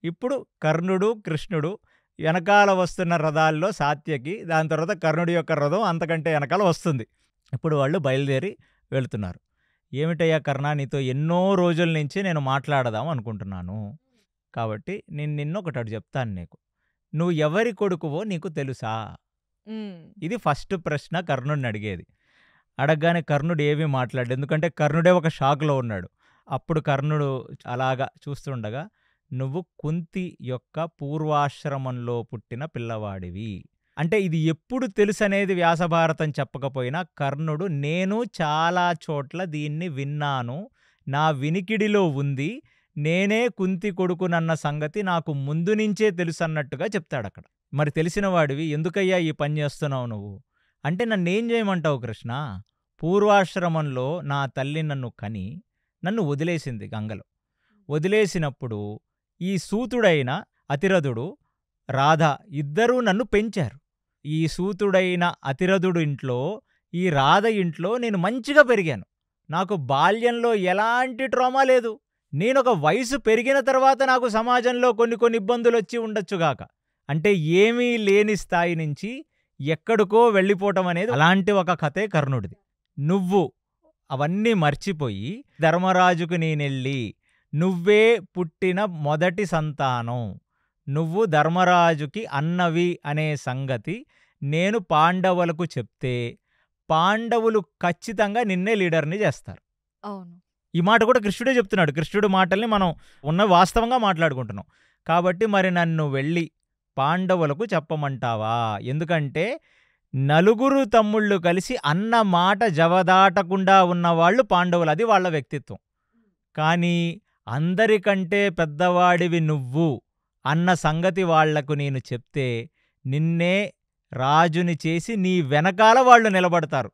ఇప్పుడు కర్ణుడు, కృష్ణుడు వెనకాల వస్తున్న రథాల్లో సాత్యకి, దాని తర్వాత కర్ణుడి యొక్క రథం అంతకంటే వెనకాల వస్తుంది. ఇప్పుడు వాళ్ళు బయలుదేరి వెళుతున్నారు. ఏమిటయ్యా కర్ణ, నీతో ఎన్నో రోజుల నుంచి నేను మాట్లాడదాం అనుకుంటున్నాను. కాబట్టి నేను నిన్నొకటి చెప్తాను నీకు. నువ్వు ఎవరి కొడుకువో నీకు తెలుసా? ఇది ఫస్ట్ ప్రశ్న కర్ణుడిని అడిగేది. అడగగానే కర్ణుడు ఏమీ మాట్లాడు, ఎందుకంటే కర్ణుడే ఒక షాక్లో ఉన్నాడు. అప్పుడు కర్ణుడు అలాగా చూస్తుండగా, నువ్వు కుంతి యొక్క పూర్వాశ్రమంలో పుట్టిన పిల్లవాడివి. అంటే ఇది ఎప్పుడు తెలుసనేది వ్యాసభారతం చెప్పకపోయినా కర్ణుడు నేను చాలా చోట్ల దీన్ని విన్నాను, నా వినికిడిలో ఉంది, నేనే కుంతి కొడుకునన్న సంగతి నాకు ముందు నుంచే తెలుసన్నట్టుగా చెప్తాడు అక్కడ. మరి తెలిసిన వాడివి ఎందుకయ్యా ఈ పని చేస్తున్నావు నువ్వు అంటే, నన్నేం చేయమంటావు కృష్ణ? పూర్వాశ్రమంలో నా తల్లి నన్ను కని నన్ను వదిలేసింది గంగలో. వదిలేసినప్పుడు ఈ సూతుడైన అతిరథుడు, రాధ ఇద్దరూ నన్ను పెంచారు. ఈ సూతుడైన అతిరథుడు ఇంట్లో, ఈ రాధ ఇంట్లో నేను మంచిగా పెరిగాను. నాకు బాల్యంలో ఎలాంటి ట్రామా లేదు. నేనొక వయసు పెరిగిన తర్వాత నాకు సమాజంలో కొన్ని ఇబ్బందులు వచ్చి ఉండొచ్చుగాక. అంటే ఏమీ లేని స్థాయి నుంచి ఎక్కడికో వెళ్ళిపోవటం అనేది అలాంటి ఒక కథే కర్ణుడిది. నువ్వు అవన్నీ మర్చిపోయి ధర్మరాజుకు నేనెళ్ళి, నువ్వే పుట్టిన మొదటి సంతానం, నువ్వు ధర్మరాజుకి అన్నవి అనే సంగతి నేను పాండవులకు చెప్తే పాండవులు ఖచ్చితంగా నిన్నే లీడర్ని చేస్తారు. అవును. ఈ మాట కూడా కృష్ణుడే చెప్తున్నాడు. కృష్ణుడి మాటల్ని మనం ఉన్న వాస్తవంగా మాట్లాడుకుంటున్నాం. కాబట్టి మరి నన్ను వెళ్ళి పాండవులకు చెప్పమంటావా? ఎందుకంటే నలుగురు తమ్ముళ్ళు కలిసి అన్న మాట జవదాటకుండా ఉన్నవాళ్ళు పాండవులు, అది వాళ్ళ వ్యక్తిత్వం. కానీ అందరికంటే పెద్దవాడివి నువ్వు అన్న సంగతి వాళ్లకు నేను చెప్తే నిన్నే రాజుని చేసి నీ వెనకాల వాళ్ళు నిలబడతారు.